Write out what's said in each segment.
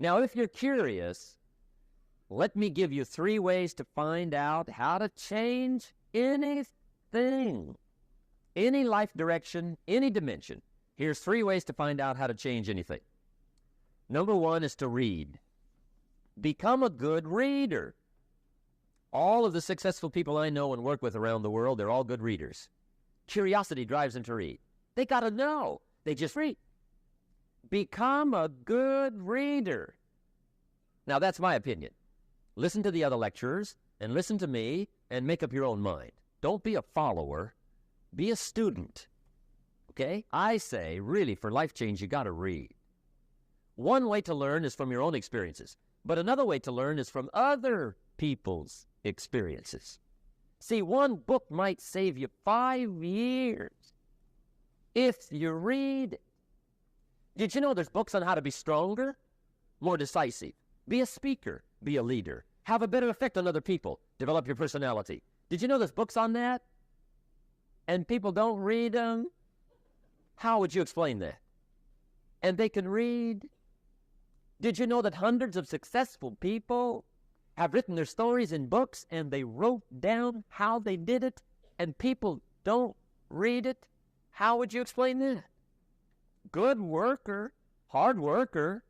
Now, if you're curious, let me give you 3 ways to find out how to change anything, any life direction, any dimension. Here's 3 ways to find out how to change anything. Number 1 is to read. Become a good reader. All of the successful people I know and work with around the world, they're all good readers. Curiosity drives them to read. They got to know. They just read. Become a good reader. Now, that's my opinion. Listen to the other lecturers and listen to me and make up your own mind. Don't be a follower. Be a student. Okay? I say, really, for life change, you got to read. One way to learn is from your own experiences, but another way to learn is from other people's experiences. See, one book might save you 5 years if you read it. Did you know there's books on how to be stronger, more decisive, be a speaker, be a leader, have a better effect on other people, develop your personality? Did you know there's books on that? And people don't read them? How would you explain that? And they can read. Did you know that hundreds of successful people have written their stories in books and they wrote down how they did it and people don't read it? How would you explain that? Good worker, hard worker,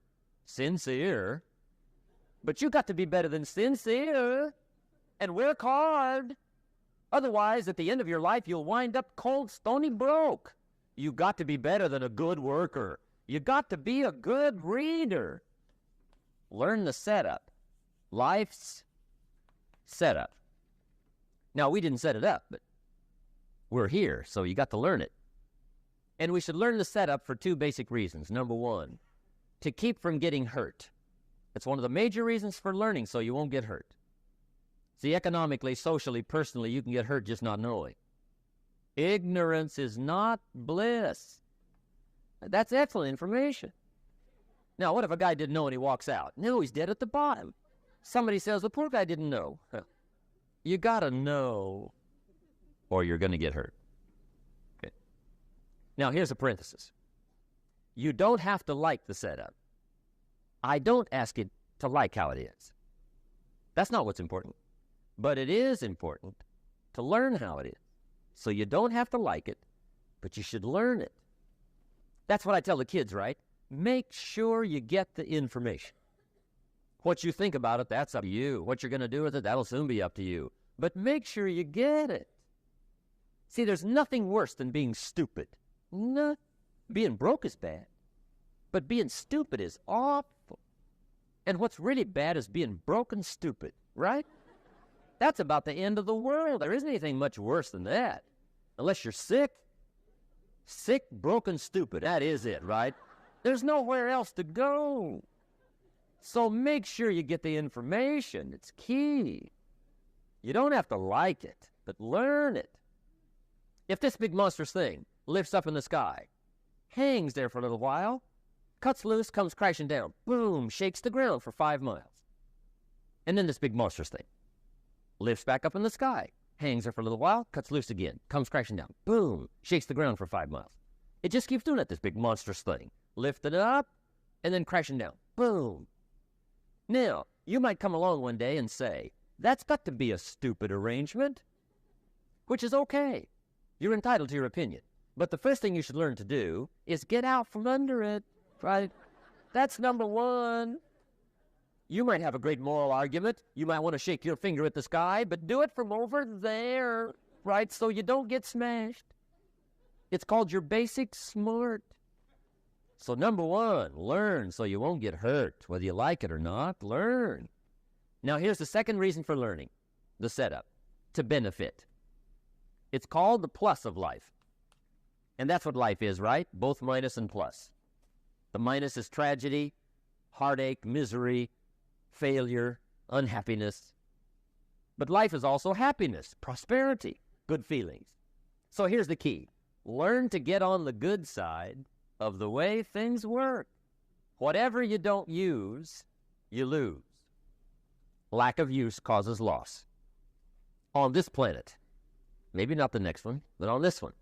sincere. But you got to be better than sincere and work hard. Otherwise, at the end of your life, you'll wind up cold, stony broke. You got to be better than a good worker. You got to be a good reader. Learn the setup. Life's setup. Now, we didn't set it up, but we're here, so you got to learn it. And we should learn the setup for 2 basic reasons. Number 1, to keep from getting hurt. It's one of the major reasons for learning, so you won't get hurt. See, economically, socially, personally, you can get hurt just not knowing. Ignorance is not bliss. That's excellent information. Now, what if a guy didn't know and he walks out? No, he's dead at the bottom. Somebody says, the poor guy didn't know. You got to know, or you're going to get hurt. Okay. Now, here's a parenthesis. You don't have to like the setup. I don't ask you to like how it is. That's not what's important. But it is important to learn how it is. So you don't have to like it, but you should learn it. That's what I tell the kids, right? Make sure you get the information. What you think about it, that's up to you. What you're going to do with it, that'll soon be up to you. But make sure you get it. See, there's nothing worse than being stupid. No, being broke is bad. But being stupid is awful. And what's really bad is being broke and stupid, right? That's about the end of the world. There isn't anything much worse than that. Unless you're sick. Sick, broken, stupid. That is it, right? There's nowhere else to go. So make sure you get the information. It's key. You don't have to like it, but learn it. If this big monstrous thing lifts up in the sky, hangs there for a little while, cuts loose, comes crashing down, boom, shakes the ground for 5 miles. And then this big monstrous thing lifts back up in the sky, hangs there for a little while, cuts loose again, comes crashing down, boom, shakes the ground for 5 miles. It just keeps doing it, this big monstrous thing. Lifted up, and then crashing down, boom. Now, you might come along one day and say, that's got to be a stupid arrangement, which is okay. You're entitled to your opinion. But the first thing you should learn to do is get out from under it, right? That's number 1. You might have a great moral argument. You might want to shake your finger at the sky, but do it from over there, right? So you don't get smashed. It's called your basic smart. So number 1, learn so you won't get hurt. Whether you like it or not, learn. Now here's the second reason for learning, the setup, to benefit. It's called the plus of life. And that's what life is, right? Both minus and plus. The minus is tragedy, heartache, misery, failure, unhappiness. But life is also happiness, prosperity, good feelings. So here's the key. Learn to get on the good side of the way things work. Whatever you don't use, you lose. Lack of use causes loss. On this planet, maybe not the next one, but on this one.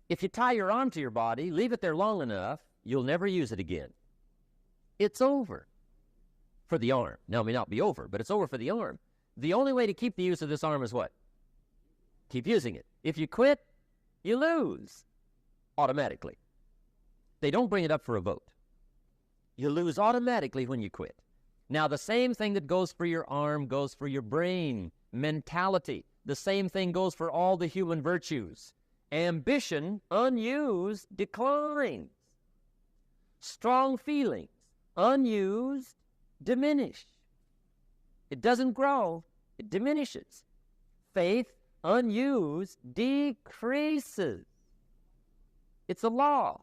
If you tie your arm to your body, leave it there long enough, you'll never use it again. It's over. for the arm. Now, it may not be over, but it's over for the arm. The only way to keep the use of this arm is what? Keep using it. If you quit, you lose automatically. They don't bring it up for a vote. You lose automatically when you quit. Now, the same thing that goes for your arm goes for your brain, mentality. The same thing goes for all the human virtues. Ambition, unused, declines. Strong feelings, unused, diminish. It doesn't grow, it diminishes. Faith, unused, decreases. It's a law.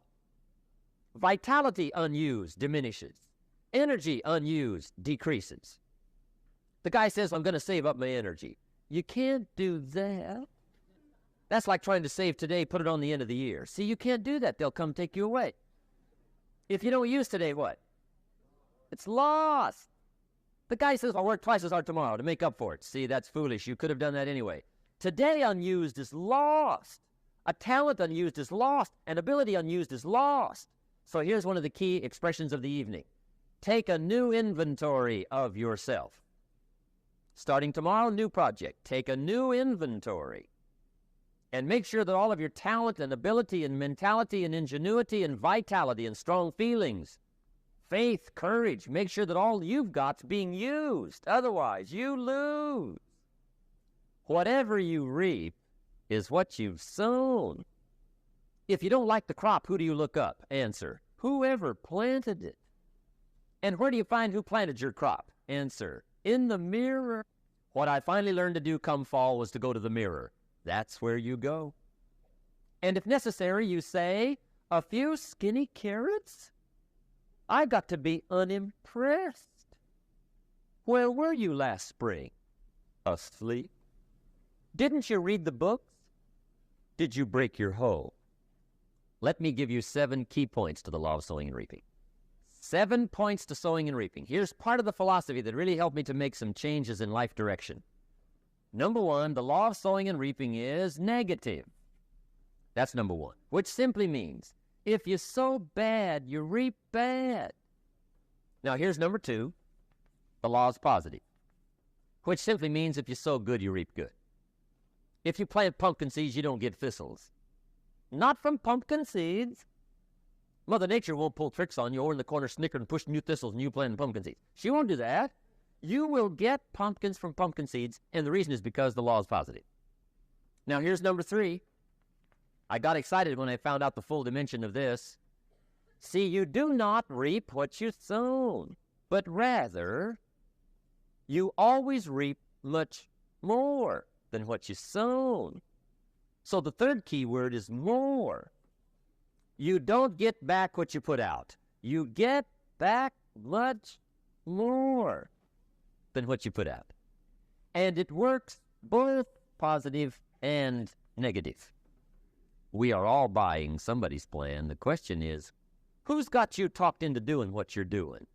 Vitality, unused, diminishes. Energy, unused, decreases. The guy says, I'm going to save up my energy. You can't do that. That's like trying to save today, put it on the end of the year. See, you can't do that. They'll come take you away. If you don't use today, what? It's lost. The guy says, I'll work twice as hard tomorrow to make up for it. See, that's foolish. You could have done that anyway. Today unused is lost. A talent unused is lost. An ability unused is lost. So here's one of the key expressions of the evening. Take a new inventory of yourself. Starting tomorrow, new project. Take a new inventory. And make sure that all of your talent and ability and mentality and ingenuity and vitality and strong feelings, faith, courage, make sure that all you've got's being used. Otherwise, you lose. Whatever you reap is what you've sown. If you don't like the crop, who do you look up? Answer, whoever planted it. And where do you find who planted your crop? Answer, in the mirror. What I finally learned to do come fall was to go to the mirror. That's where you go. And if necessary, you say, a few skinny carrots? I got to be unimpressed. Where were you last spring? Asleep. Didn't you read the books? Did you break your hoe? Let me give you 7 key points to the law of sowing and reaping. 7 points to sowing and reaping. Here's part of the philosophy that really helped me to make some changes in life direction. Number 1, the law of sowing and reaping is negative. That's number 1, which simply means if you sow bad, you reap bad. Now here's number 2, the law is positive, which simply means if you sow good, you reap good. If you plant pumpkin seeds, you don't get thistles. Not from pumpkin seeds. Mother Nature won't pull tricks on you or in the corner snickering and pushing new thistles and you planting pumpkin seeds. She won't do that. You will get pumpkins from pumpkin seeds, and the reason is because the law is positive. Now here's number 3. I got excited when I found out the full dimension of this. See, you do not reap what you sown, but rather you always reap much more than what you sown. So the third key word is more. You don't get back what you put out. You get back much more than what you put out. And it works both positive and negative. We are all buying somebody's plan. The question is, who's got you talked into doing what you're doing?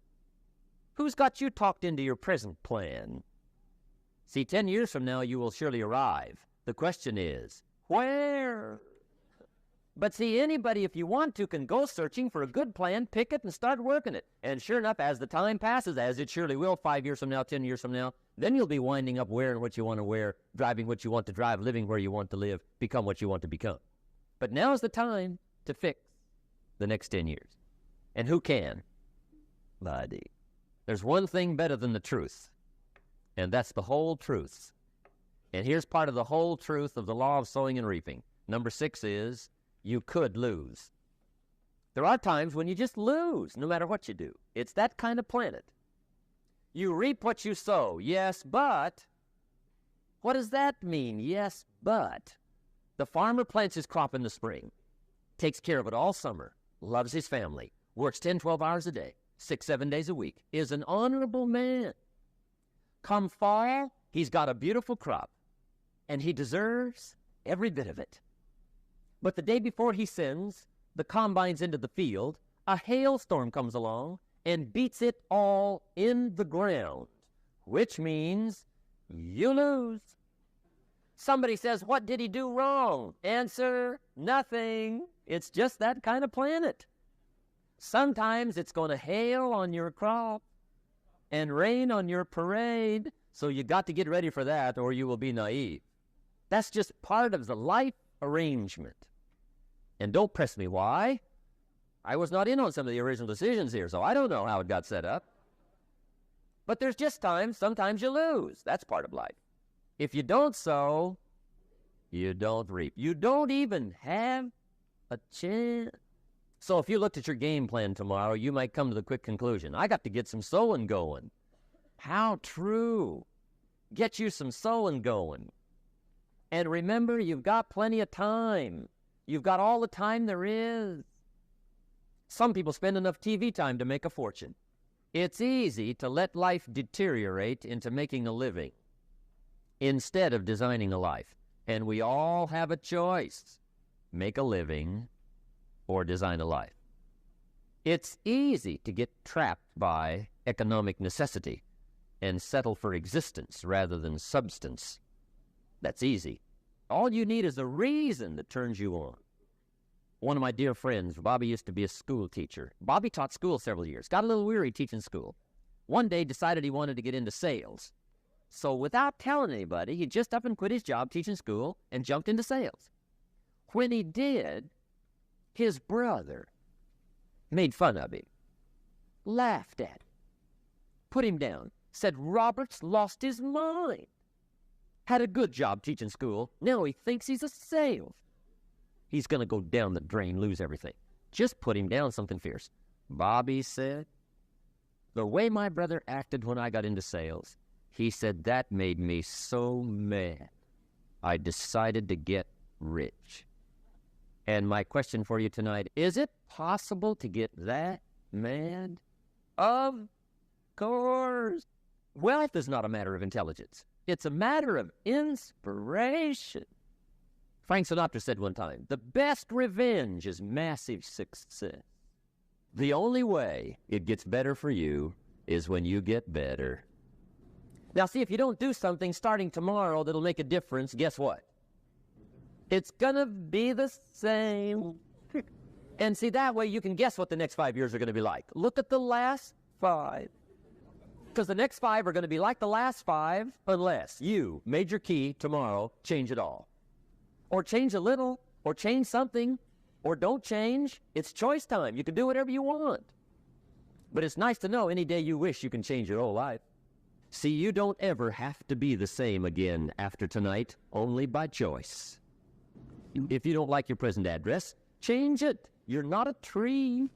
Who's got you talked into your present plan? See, 10 years from now, you will surely arrive. The question is, where? But see, anybody, if you want to, can go searching for a good plan, pick it, and start working it. And sure enough, as the time passes, as it surely will 5 years from now, 10 years from now, then you'll be winding up wearing what you want to wear, driving what you want to drive, living where you want to live, become what you want to become. But now's the time to fix the next 10 years. And who can? Buddy. There's one thing better than the truth, and that's the whole truth. And here's part of the whole truth of the law of sowing and reaping. Number 6 is, you could lose. There are times when you just lose, no matter what you do. It's that kind of planet. You reap what you sow, yes, but what does that mean? Yes, but the farmer plants his crop in the spring, takes care of it all summer, loves his family, works 10, 12 hours a day, 6, 7 days a week, is an honorable man. Come fall, he's got a beautiful crop, and he deserves every bit of it. But the day before he sends the combines into the field, a hailstorm comes along and beats it all in the ground, which means you lose. Somebody says, what did he do wrong? Answer, nothing. It's just that kind of planet. Sometimes it's going to hail on your crop, and rain on your parade. So you got to get ready for that, or you will be naive. That's just part of the life arrangement. And don't press me why. I was not in on some of the original decisions here, so I don't know how it got set up. But there's just times, sometimes you lose. That's part of life. If you don't sow, you don't reap. You don't even have a chance. So if you looked at your game plan tomorrow, you might come to the quick conclusion, I got to get some sowing going. How true. Get you some sowing going. And remember, you've got plenty of time. You've got all the time there is. Some people spend enough TV time to make a fortune. It's easy to let life deteriorate into making a living instead of designing a life. And we all have a choice. Make a living or design a life. It's easy to get trapped by economic necessity and settle for existence rather than substance. That's easy. All you need is a reason that turns you on. One of my dear friends, Bobby, used to be a school teacher. Bobby taught school several years, got a little weary teaching school. One day decided he wanted to get into sales. So without telling anybody, he just up and quit his job teaching school and jumped into sales. When he did, his brother made fun of him, laughed at him, put him down, said Robert's lost his mind. Had a good job teaching school. Now he thinks he's a sales. He's going to go down the drain, lose everything. Just put him down something fierce. Bobby said, the way my brother acted when I got into sales, he said that made me so mad. I decided to get rich. And my question for you tonight, is it possible to get that mad? Of course. Wealth is not a matter of intelligence. It's a matter of inspiration. Frank Sinatra said one time, the best revenge is massive success. The only way it gets better for you is when you get better. Now see, if you don't do something starting tomorrow that'll make a difference, guess what? It's gonna be the same. And see, that way you can guess what the next 5 years are gonna be like. Look at the last 5. Because the next 5 are gonna be like the last 5 unless you, major key, tomorrow, change it all. Or change a little, or change something, or don't change. It's choice time. You can do whatever you want. But it's nice to know any day you wish you can change your whole life. See, you don't ever have to be the same again after tonight, only by choice. If you don't like your present address, change it. You're not a tree.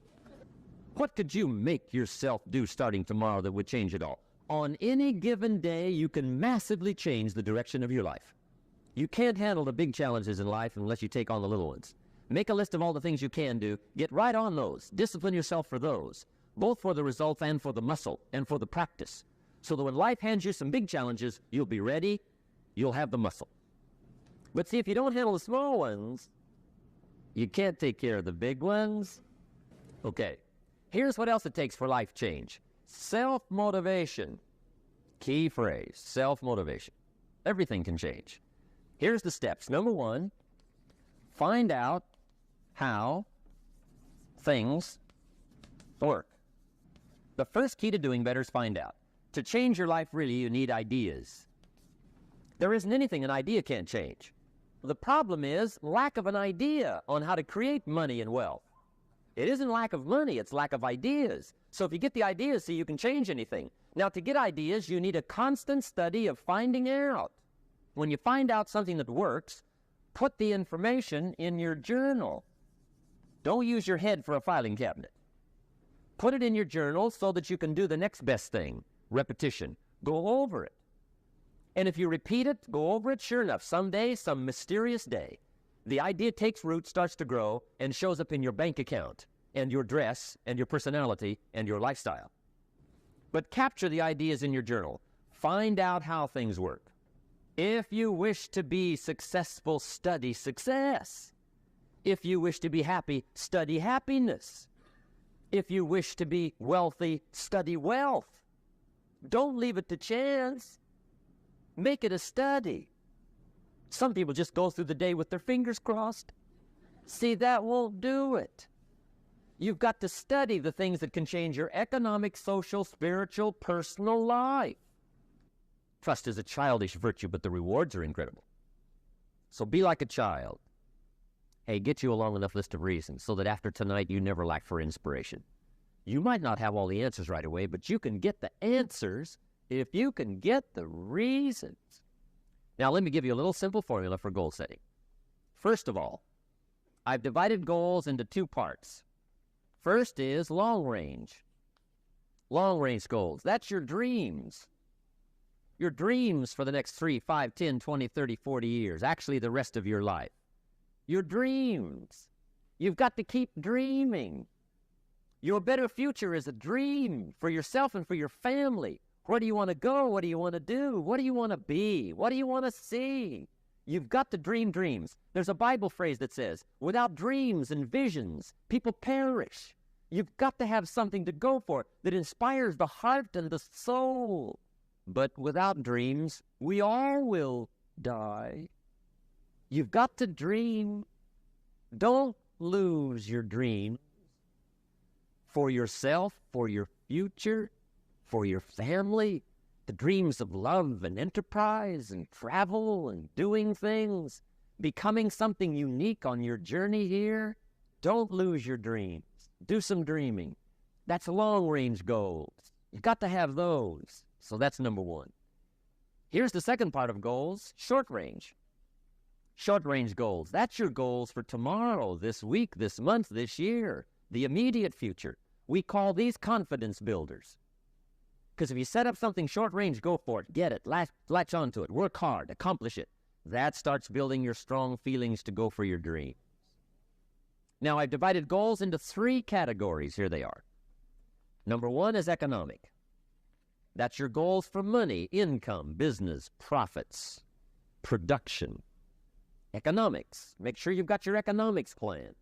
What could you make yourself do starting tomorrow that would change it all? On any given day, you can massively change the direction of your life. You can't handle the big challenges in life unless you take on the little ones. Make a list of all the things you can do. Get right on those. Discipline yourself for those, both for the results and for the muscle and for the practice. So that when life hands you some big challenges, you'll be ready, you'll have the muscle. But see, if you don't handle the small ones, you can't take care of the big ones. Okay, here's what else it takes for life change. Self-motivation. Key phrase, self-motivation. Everything can change. Here's the steps. Number 1, find out how things work. The first key to doing better is find out. To change your life, really, you need ideas. There isn't anything an idea can't change. The problem is lack of an idea on how to create money and wealth. It isn't lack of money, it's lack of ideas. So if you get the ideas, see, you can change anything. Now, to get ideas, you need a constant study of finding out. When you find out something that works, put the information in your journal. Don't use your head for a filing cabinet. Put it in your journal so that you can do the next best thing, repetition. Go over it. And if you repeat it, go over it, sure enough, someday, some mysterious day, the idea takes root, starts to grow, and shows up in your bank account, and your dress, and your personality, and your lifestyle. But capture the ideas in your journal. Find out how things work. If you wish to be successful, study success. If you wish to be happy, study happiness. If you wish to be wealthy, study wealth. Don't leave it to chance. Make it a study. Some people just go through the day with their fingers crossed. See, that won't do it. You've got to study the things that can change your economic, social, spiritual, personal life. Trust is a childish virtue, but the rewards are incredible. So be like a child. Hey, get you a long enough list of reasons so that after tonight you never lack for inspiration. You might not have all the answers right away, but you can get the answers if you can get the reasons. Now, let me give you a little simple formula for goal setting. First of all, I've divided goals into two parts. First is long range. Long range goals. That's your dreams. Your dreams for the next 3, 5, 10, 20, 30, 40 years. Actually, the rest of your life. Your dreams. You've got to keep dreaming. Your better future is a dream for yourself and for your family. Where do you want to go? What do you want to do? What do you want to be? What do you want to see? You've got to dream dreams. There's a Bible phrase that says, without dreams and visions, people perish. You've got to have something to go for that inspires the heart and the soul. But without dreams, we all will die. You've got to dream. Don't lose your dream for yourself, for your future, for your family, the dreams of love and enterprise and travel and doing things, becoming something unique on your journey here. Don't lose your dreams. Do some dreaming. That's long-range goals. You've got to have those. So that's number one. Here's the second part of goals, short range. Short-range goals. That's your goals for tomorrow, this week, this month, this year, the immediate future. We call these confidence builders. Because if you set up something short-range, go for it. Get it. Latch onto it. Work hard. Accomplish it. That starts building your strong feelings to go for your dream. Now, I've divided goals into 3 categories. Here they are. Number 1 is economic. That's your goals for money, income, business, profits, production. Economics. Make sure you've got your economics plan.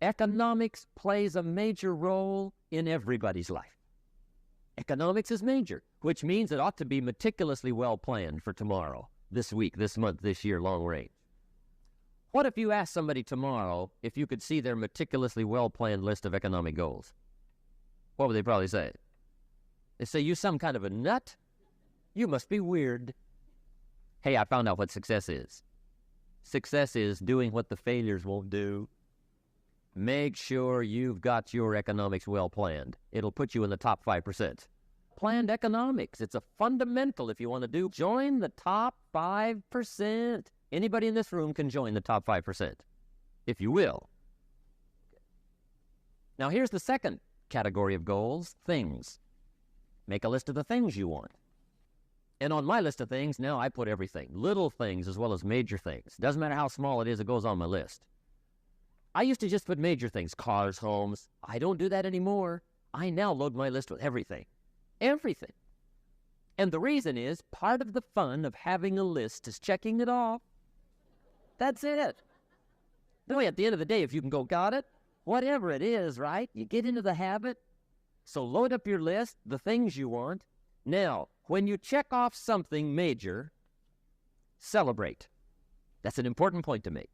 Economics plays a major role in everybody's life. Economics is major, which means it ought to be meticulously well planned for tomorrow, this week, this month, this year, long range. What if you asked somebody tomorrow if you could see their meticulously well-planned list of economic goals? What would they probably say? They say, you some kind of a nut? You must be weird. Hey, I found out what success is. Success is doing what the failures won't do. Make sure you've got your economics well planned. It'll put you in the top 5%. Planned economics. It's a fundamental if you want to do. Join the top 5%. Anybody in this room can join the top 5%, if you will. Now here's the second category of goals, things. Make a list of the things you want. And on my list of things, now I put everything. Little things as well as major things. Doesn't matter how small it is, it goes on my list. I used to just put major things, cars, homes. I don't do that anymore. I now load my list with everything. Everything. And the reason is, part of the fun of having a list is checking it off. That's it. No, at the end of the day, if you can go, got it, whatever it is, right? You get into the habit. So load up your list, the things you want. Now, when you check off something major, celebrate. That's an important point to make.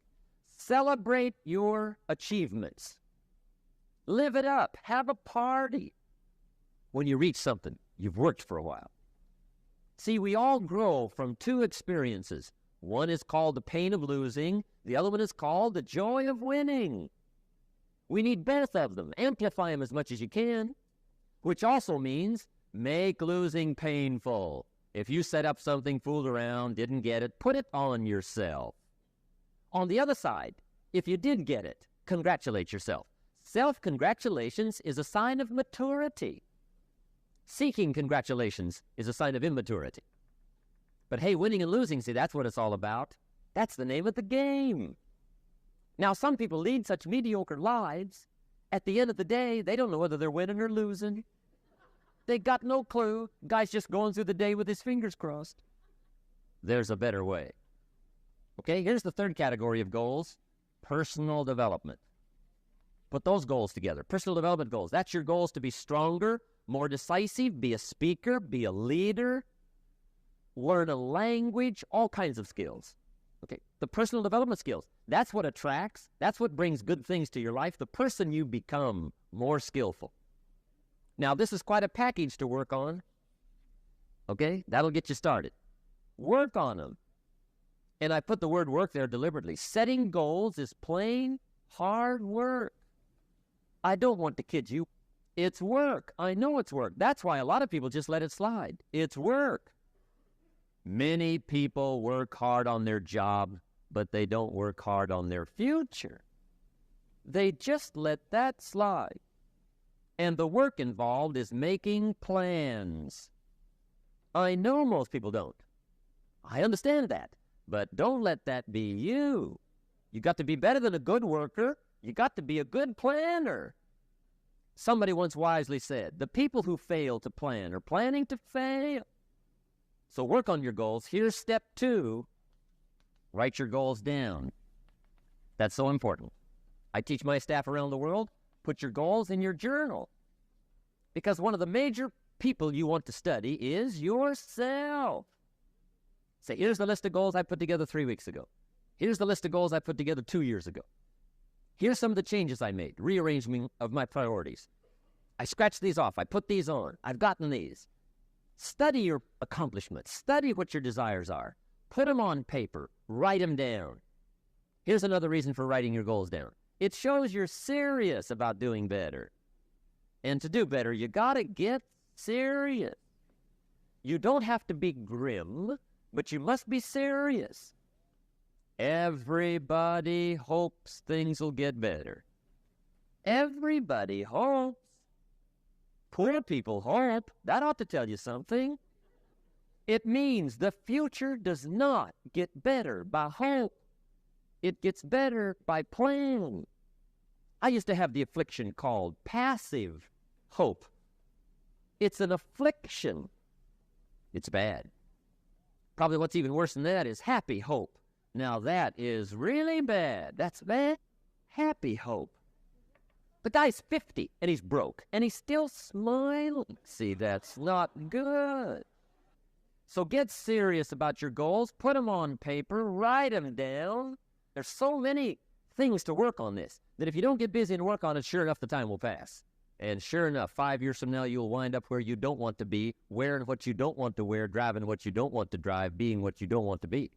Celebrate your achievements. Live it up. Have a party when you reach something you've worked for a while. See, we all grow from 2 experiences. One is called the pain of losing. The other one is called the joy of winning. We need both of them. Amplify them as much as you can, which also means make losing painful. If you set up something, fooled around, didn't get it, put it on yourself. On the other side, if you did get it, congratulate yourself. Self-congratulations is a sign of maturity. Seeking congratulations is a sign of immaturity. But hey, winning and losing, see, that's what it's all about. That's the name of the game. Now, some people lead such mediocre lives, at the end of the day, they don't know whether they're winning or losing. They got no clue. Guy's just going through the day with his fingers crossed. There's a better way. Okay, here's the third category of goals, personal development. Put those goals together, personal development goals. That's your goals to be stronger, more decisive, be a speaker, be a leader, learn a language, all kinds of skills. Okay, the personal development skills. That's what attracts. That's what brings good things to your life. The person you become, more skillful. Now, this is quite a package to work on. Okay, that'll get you started. Work on them. And I put the word work there deliberately. Setting goals is plain hard work. I don't want to kid you. It's work. I know it's work. That's why a lot of people just let it slide. It's work. Many people work hard on their job, but they don't work hard on their future. They just let that slide. And the work involved is making plans. I know most people don't. I understand that. But don't let that be you. You got to be better than a good worker. You got to be a good planner. Somebody once wisely said, the people who fail to plan are planning to fail. So work on your goals. Here's step 2. Write your goals down. That's so important. I teach my staff around the world, put your goals in your journal. Because one of the major people you want to study is yourself. Say, here's the list of goals I put together 3 weeks ago. Here's the list of goals I put together 2 years ago. Here's some of the changes I made, rearrangement of my priorities. I scratched these off. I put these on. I've gotten these. Study your accomplishments. Study what your desires are. Put them on paper. Write them down. Here's another reason for writing your goals down. It shows you're serious about doing better. And to do better, you got to get serious. You don't have to be grim, but you must be serious. Everybody hopes things will get better. Everybody hopes. Poor people hope. That ought to tell you something. It means the future does not get better by hope. It gets better by plan. I used to have the affliction called passive hope. It's an affliction. It's bad. Probably what's even worse than that is happy hope. Now that is really bad. That's bad. Happy hope. The guy's 50 and he's broke and he's still smiling. See, that's not good. So get serious about your goals. Put them on paper. Write them down. There's so many things to work on this that if you don't get busy and work on it, sure enough, the time will pass. And sure enough, 5 years from now, you'll wind up where you don't want to be, wearing what you don't want to wear, driving what you don't want to drive, being what you don't want to be.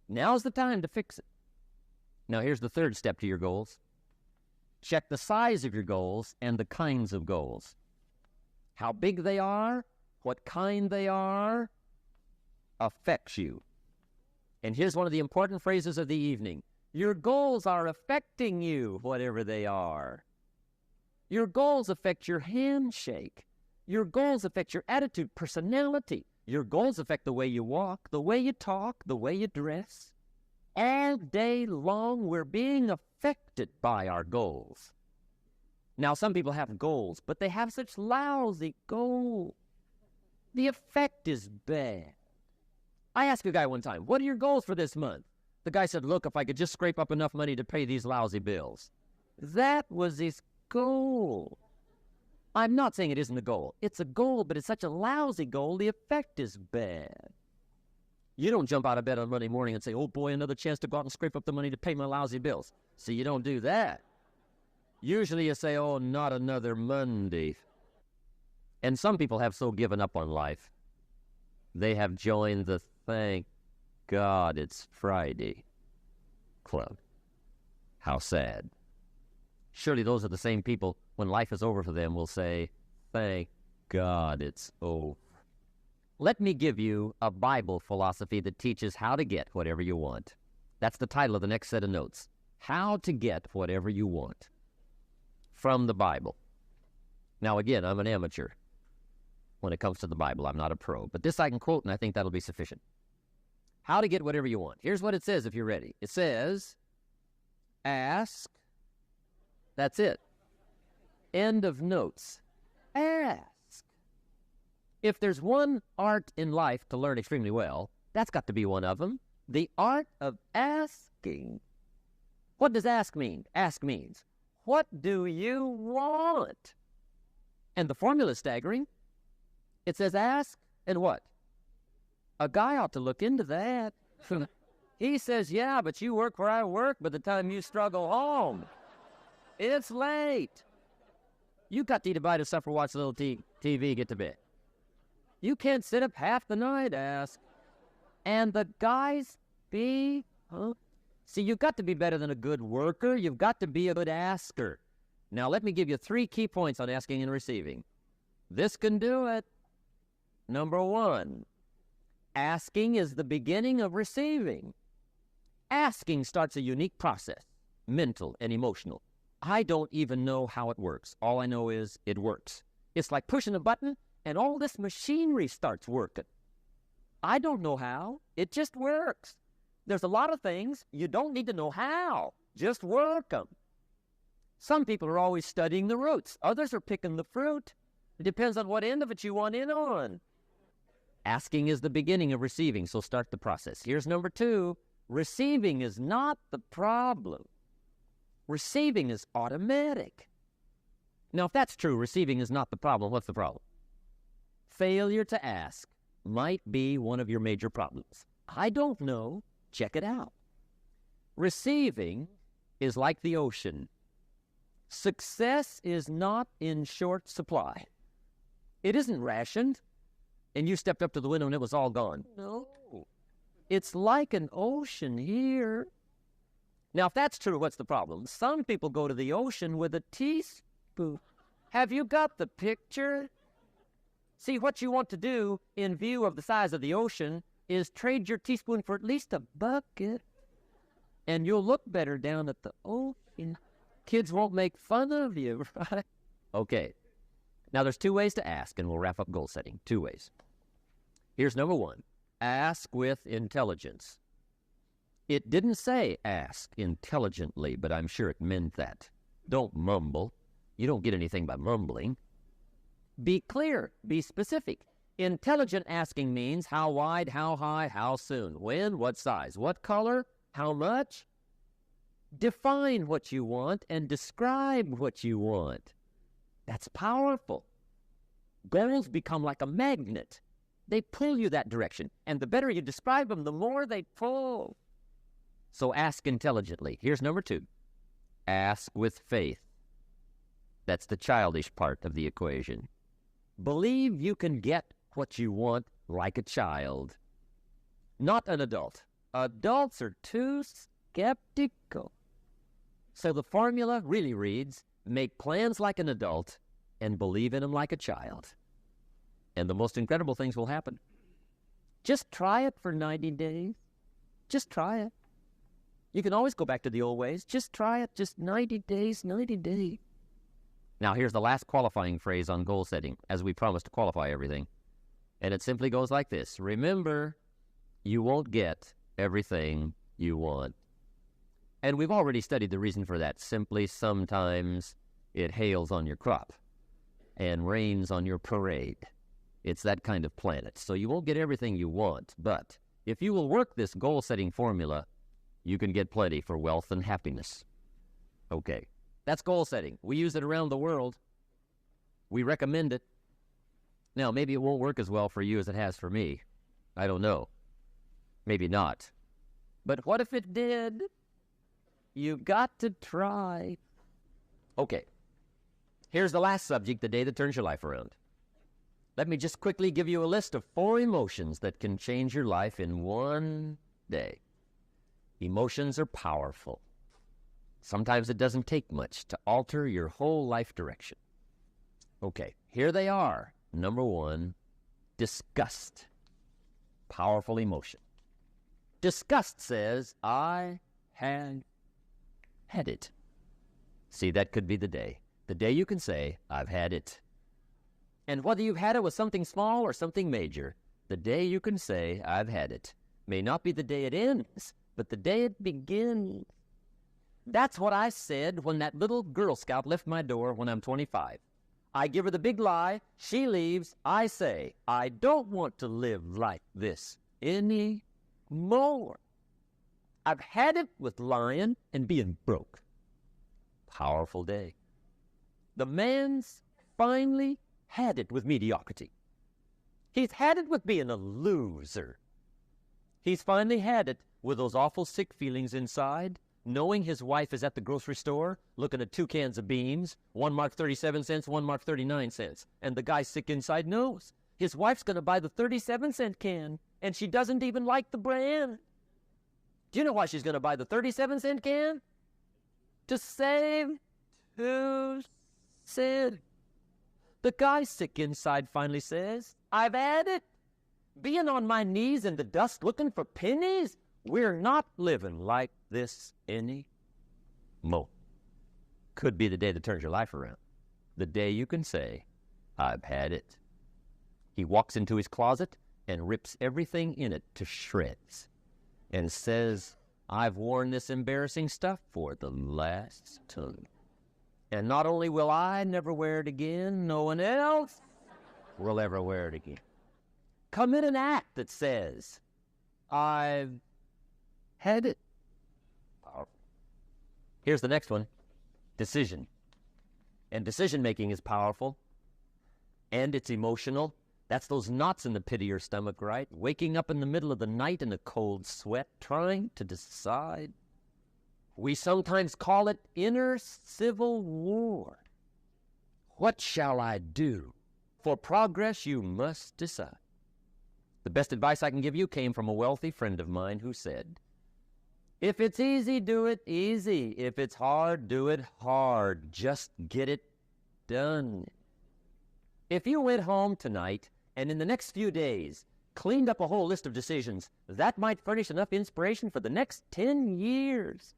Now's the time to fix it. Now, here's the third step to your goals. Check the size of your goals and the kinds of goals. How big they are, what kind they are, affects you. And here's one of the important phrases of the evening. Your goals are affecting you, whatever they are. Your goals affect your handshake. Your goals affect your attitude, personality. Your goals affect the way you walk, the way you talk, the way you dress. All day long, we're being affected by our goals. Now, some people have goals, but they have such lousy goals. The effect is bad. I asked a guy one time, what are your goals for this month? The guy said, look, if I could just scrape up enough money to pay these lousy bills. That was his goal. I'm not saying it isn't a goal. It's a goal, but it's such a lousy goal, the effect is bad. You don't jump out of bed on Monday morning and say, oh boy, another chance to go out and scrape up the money to pay my lousy bills. See, you don't do that. Usually you say, oh, not another Monday. And some people have so given up on life, they have joined the thank God it's Friday club. How sad. Surely those are the same people, when life is over for them, will say, thank God it's over. Let me give you a Bible philosophy that teaches how to get whatever you want. That's the title of the next set of notes. How to get whatever you want. From the Bible. Now again, I'm an amateur when it comes to the Bible. I'm not a pro. But this I can quote, and I think that'll be sufficient. How to get whatever you want. Here's what it says if you're ready. It says, ask. That's it. End of notes. Ask. If there's one art in life to learn extremely well, that's got to be one of them. The art of asking. What does ask mean? Ask means, what do you want? And the formula is staggering. It says ask and what? A guy ought to look into that. He says, yeah, but you work where I work. By the time you struggle home, it's late. You got to eat a bite of supper, watch a little TV, get to bed. You can't sit up half the night, ask. And the guys See, you've got to be better than a good worker. You've got to be a good asker. Now, let me give you 3 key points on asking and receiving. This can do it. Number 1, asking is the beginning of receiving. Asking starts a unique process, mental and emotional. I don't even know how it works. All I know is it works. It's like pushing a button and all this machinery starts working. I don't know how. It just works. There's a lot of things you don't need to know how. Just work them. Some people are always studying the roots. Others are picking the fruit. It depends on what end of it you want in on. Asking is the beginning of receiving, so start the process. Here's number 2. Receiving is not the problem. Receiving is automatic. Now, if that's true, receiving is not the problem, what's the problem? Failure to ask might be one of your major problems. I don't know. Check it out. Receiving is like the ocean. Success is not in short supply. It isn't rationed, and you stepped up to the window and it was all gone. No. It's like an ocean here. Now, if that's true, what's the problem? Some people go to the ocean with a teaspoon. Have you got the picture? See, what you want to do in view of the size of the ocean is trade your teaspoon for at least a bucket, and you'll look better down at the ocean. Kids won't make fun of you, right? Okay. Now, there's 2 ways to ask, and we'll wrap up goal setting. 2 ways. Here's number 1. Ask with intelligence. It didn't say ask intelligently, but I'm sure it meant that. Don't mumble. You don't get anything by mumbling. Be clear. Be specific. Intelligent asking means how wide, how high, how soon, when, what size, what color, how much. Define what you want and describe what you want. That's powerful. Goals become like a magnet. They pull you that direction, and the better you describe them, the more they pull. So ask intelligently. Here's number 2. Ask with faith. That's the childish part of the equation. Believe you can get what you want like a child, not an adult. Adults are too skeptical. So the formula really reads, make plans like an adult and believe in them like a child. And the most incredible things will happen. Just try it for 90 days. Just try it. You can always go back to the old ways. Just try it. Just 90 days, 90 days. Now, here's the last qualifying phrase on goal setting, as we promised to qualify everything. And it simply goes like this. Remember, you won't get everything you want. And we've already studied the reason for that. Simply, sometimes it hails on your crop and rains on your parade. It's that kind of planet. So you won't get everything you want. But if you will work this goal-setting formula, you can get plenty for wealth and happiness. Okay. That's goal setting. We use it around the world. We recommend it. Now, maybe it won't work as well for you as it has for me. I don't know. Maybe not. But what if it did? You've got to try. Okay. Here's the last subject, the day that turns your life around. Let me just quickly give you a list of 4 emotions that can change your life in one day. Emotions are powerful. Sometimes it doesn't take much to alter your whole life direction. Okay, here they are. Number 1, disgust. Powerful emotion. Disgust says, I had it. See, that could be the day. The day you can say, I've had it. And whether you've had it with something small or something major, the day you can say, I've had it, may not be the day it ends, but the day it begins. That's what I said when that little Girl Scout left my door when I'm 25. I give her the big lie, she leaves, I say, I don't want to live like this anymore. I've had it with lying and being broke. Powerful day. The man's finally had it with mediocrity. He's had it with being a loser. He's finally had it with those awful sick feelings inside, knowing his wife is at the grocery store looking at 2 cans of beans, one marked 37 cents, one marked 39 cents. And the guy sick inside knows his wife's going to buy the 37-cent can, and she doesn't even like the brand. Do you know why she's going to buy the 37-cent can? To save 2 cents. The guy sick inside finally says, I've had it. Being on my knees in the dust looking for pennies, we're not living like this anymore. Could be the day that turns your life around. The day you can say, I've had it. He walks into his closet and rips everything in it to shreds and says, I've worn this embarrassing stuff for the last time. And not only will I never wear it again, no one else will ever wear it again. Commit an act that says, I've had it. Here's the next one. Decision. And decision-making is powerful. And it's emotional. That's those knots in the pit of your stomach, right? Waking up in the middle of the night in a cold sweat, trying to decide. We sometimes call it inner civil war. What shall I do? For progress, you must decide. The best advice I can give you came from a wealthy friend of mine who said, if it's easy, do it easy. If it's hard, do it hard. Just get it done. If you went home tonight and in the next few days cleaned up a whole list of decisions, that might furnish enough inspiration for the next 10 years.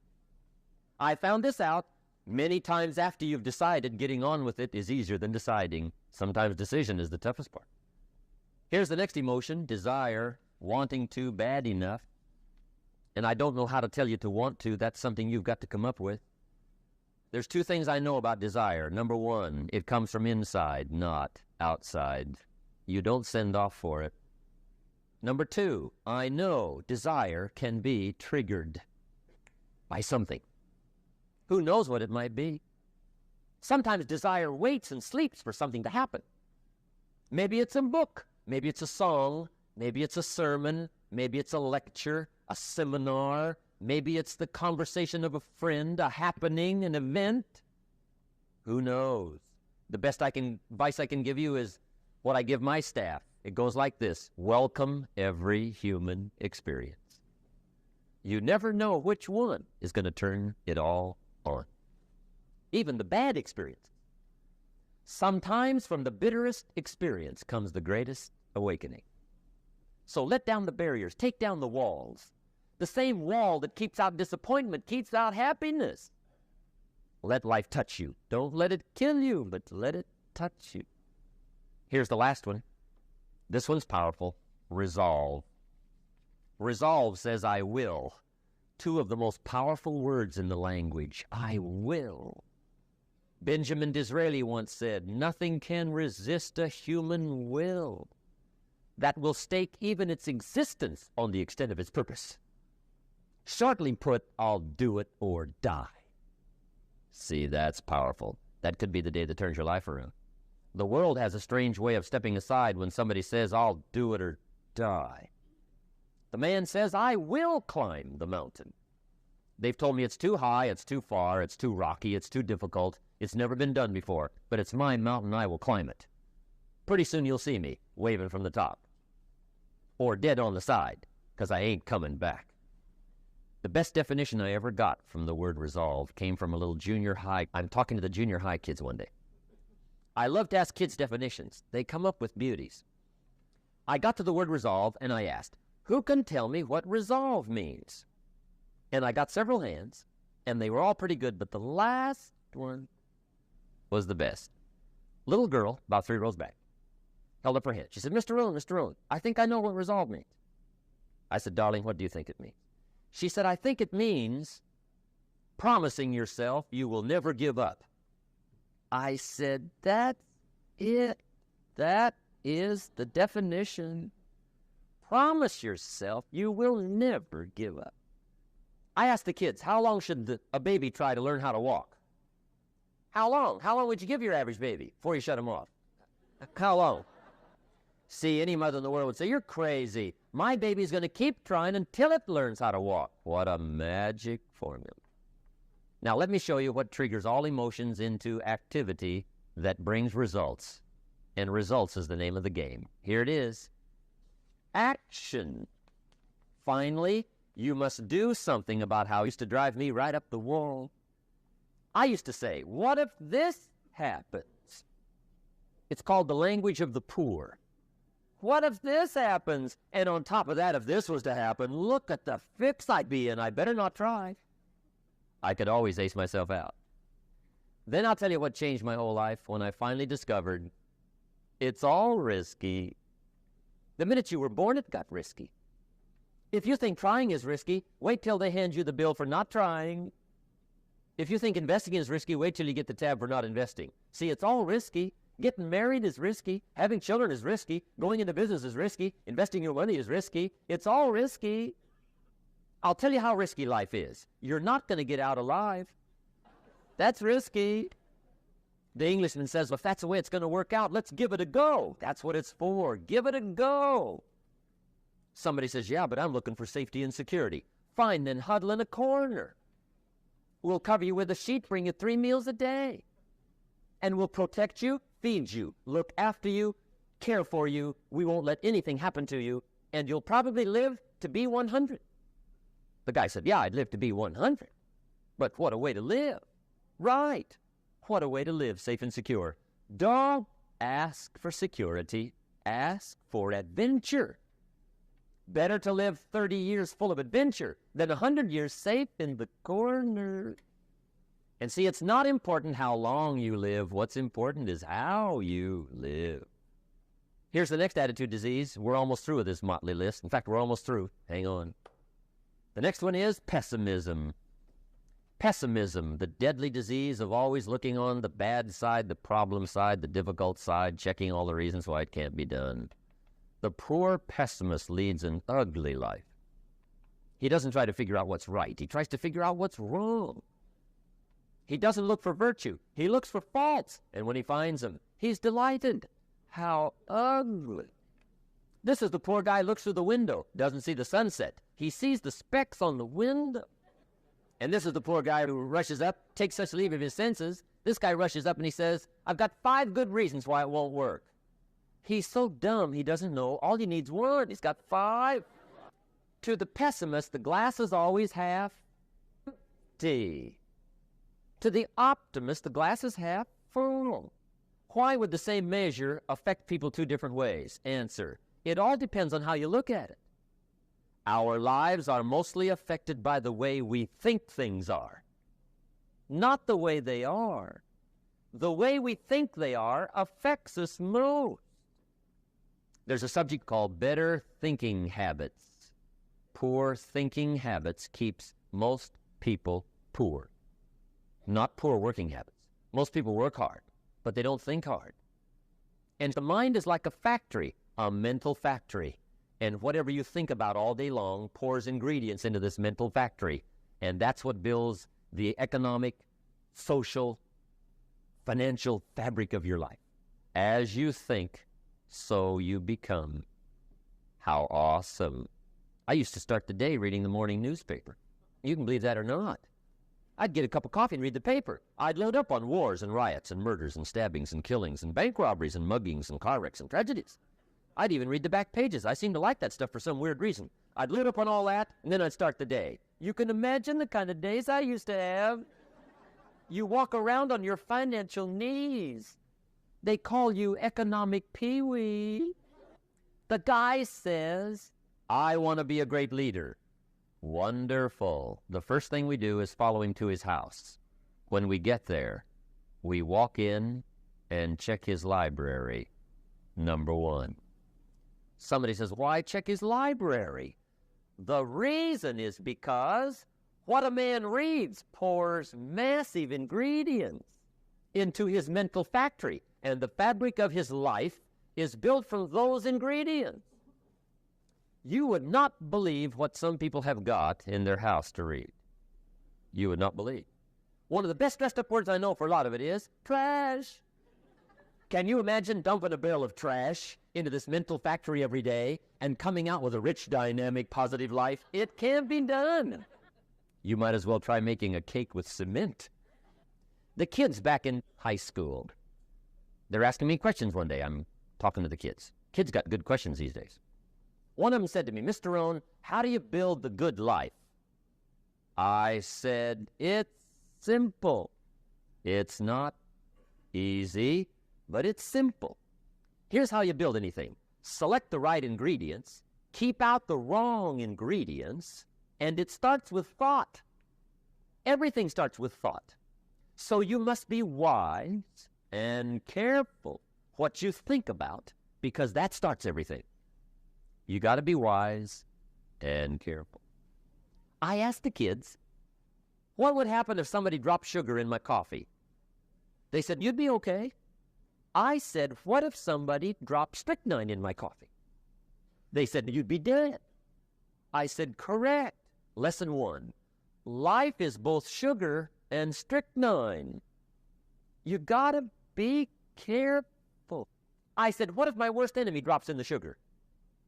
I found this out many times after you've decided. Getting on with it is easier than deciding. Sometimes decision is the toughest part. Here's the next emotion, desire, wanting to bad enough. And I don't know how to tell you to want to. That's something you've got to come up with. There's 2 things I know about desire. Number 1, it comes from inside, not outside. You don't send off for it. Number 2, I know desire can be triggered by something. Who knows what it might be? Sometimes desire waits and sleeps for something to happen. Maybe it's a book. Maybe it's a song. Maybe it's a sermon. Maybe it's a lecture, a seminar. Maybe it's the conversation of a friend, a happening, an event. Who knows? The best advice I can give you is what I give my staff. It goes like this: welcome every human experience. You never know which one is going to turn it all on. Even the bad experiences. Sometimes from the bitterest experience comes the greatest awakening. So let down the barriers, take down the walls. The same wall that keeps out disappointment keeps out happiness. Let life touch you. Don't let it kill you, but let it touch you. Here's the last one. This one's powerful. Resolve. Resolve says, I will. 2 of the most powerful words in the language. I will. Benjamin Disraeli once said, nothing can resist a human will that will stake even its existence on the extent of its purpose. Shortly put, I'll do it or die. See, that's powerful. That could be the day that turns your life around. The world has a strange way of stepping aside when somebody says, I'll do it or die. The man says, I will climb the mountain. They've told me it's too high, it's too far, it's too rocky, it's too difficult, it's never been done before, but it's my mountain, I will climb it. Pretty soon you'll see me waving from the top. Or dead on the side, because I ain't coming back. The best definition I ever got from the word resolve came from a little junior high. I'm talking to the junior high kids one day. I love to ask kids definitions. They come up with beauties. I got to the word resolve and I asked, who can tell me what resolve means? And I got several hands, and they were all pretty good, but the last one was the best. Little girl, about 3 rows back, held up her hand. She said, Mr. Rohn, I think I know what resolve means. I said, darling, what do you think it means? She said, I think it means promising yourself you will never give up. I said, that's it. That is the definition. Promise yourself you will never give up. I asked the kids, how long should a baby try to learn how to walk? How long? How long would you give your average baby before you shut him off? How long? See, any mother in the world would say, you're crazy. My baby's going to keep trying until it learns how to walk. What a magic formula. Now, let me show you what triggers all emotions into activity that brings results. And results is the name of the game. Here it is. Action. Finally, you must do something about how it used to drive me right up the wall. I used to say, what if this happens? It's called the language of the poor. What if this happens? And on top of that, if this was to happen, look at the fix I'd be in. I better not try. I could always ace myself out. Then I'll tell you what changed my whole life when I finally discovered it's all risky. The minute you were born, it got risky. If you think trying is risky, wait till they hand you the bill for not trying. If you think investing is risky, wait till you get the tab for not investing. See, it's all risky. Getting married is risky. Having children is risky. Going into business is risky. Investing your money is risky. It's all risky. I'll tell you how risky life is. You're not going to get out alive. That's risky. The Englishman says, well, if that's the way it's going to work out, let's give it a go. That's what it's for. Give it a go. Somebody says, yeah, but I'm looking for safety and security. Fine, then huddle in a corner. We'll cover you with a sheet, bring you 3 meals a day. And we'll protect you, feed you, look after you, care for you. We won't let anything happen to you. And you'll probably live to be 100. The guy said, yeah, I'd live to be 100. But what a way to live. Right. What a way to live safe and secure. Don't ask for security. Ask for adventure. Better to live 30 years full of adventure than 100 years safe in the corner. And see, it's not important how long you live. What's important is how you live. Here's the next attitude disease. We're almost through with this motley list. In fact, we're almost through. Hang on. The next one is pessimism. Pessimism, the deadly disease of always looking on the bad side, the problem side, the difficult side, checking all the reasons why it can't be done. The poor pessimist leads an ugly life. He doesn't try to figure out what's right. He tries to figure out what's wrong. He doesn't look for virtue. He looks for faults. And when he finds them, he's delighted. How ugly. This is the poor guy who looks through the window, doesn't see the sunset. He sees the specks on the window. And this is the poor guy who rushes up, takes such leave of his senses. This guy rushes up and he says, I've got 5 good reasons why it won't work. He's so dumb he doesn't know. All he needs 1. He's got 5. To the pessimist, the glass is always half empty. To the optimist, the glass is half full. Why would the same measure affect people 2 different ways? Answer, it all depends on how you look at it. Our lives are mostly affected by the way we think things are, not the way they are. The way we think they are affects us most. There's a subject called better thinking habits. Poor thinking habits keeps most people poor. Not poor working habits. Most people work hard, but they don't think hard. And the mind is like a factory, a mental factory. And whatever you think about all day long pours ingredients into this mental factory. And that's what builds the economic, social, financial fabric of your life. As you think, so you become. How awesome. I used to start the day reading the morning newspaper. You can believe that or not. I'd get a cup of coffee and read the paper. I'd load up on wars and riots and murders and stabbings and killings and bank robberies and muggings and car wrecks and tragedies. I'd even read the back pages. I seem to like that stuff for some weird reason. I'd load up on all that, and then I'd start the day. You can imagine the kind of days I used to have. You walk around on your financial knees. They call you economic peewee. The guy says, I want to be a great leader. Wonderful. The first thing we do is follow him to his house. When we get there, we walk in and check his library. Number 1. Somebody says, why check his library? The reason is because what a man reads pours massive ingredients into his mental factory, and the fabric of his life is built from those ingredients. You would not believe what some people have got in their house to read. You would not believe. One of the best dressed up words I know for a lot of it is trash. Can you imagine dumping a barrel of trash into this mental factory every day and coming out with a rich, dynamic, positive life? It can be done. You might as well try making a cake with cement. The kids back in high school, they're asking me questions one day. I'm talking to the kids. Kids got good questions these days. One of them said to me, Mr. Rohn, how do you build the good life? I said, it's simple. It's not easy, but it's simple. Here's how you build anything. Select the right ingredients, keep out the wrong ingredients, and it starts with thought. Everything starts with thought. So you must be wise and careful what you think about, because that starts everything. You got to be wise and careful. I asked the kids, what would happen if somebody dropped sugar in my coffee? They said, you'd be okay. I said, what if somebody dropped strychnine in my coffee? They said, you'd be dead. I said, correct. Lesson 1. Life is both sugar and strychnine. You gotta be careful. I said, what if my worst enemy drops in the sugar?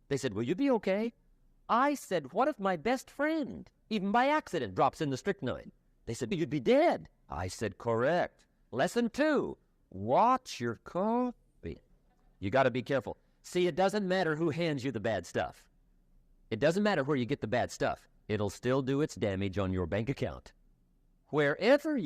They said, will you be okay? I said, what if my best friend, even by accident, drops in the strychnine? They said, you'd be dead. I said, correct. Lesson 2, watch your coffee. You got to be careful. See, it doesn't matter who hands you the bad stuff. It doesn't matter where you get the bad stuff. It'll still do its damage on your bank account. Wherever you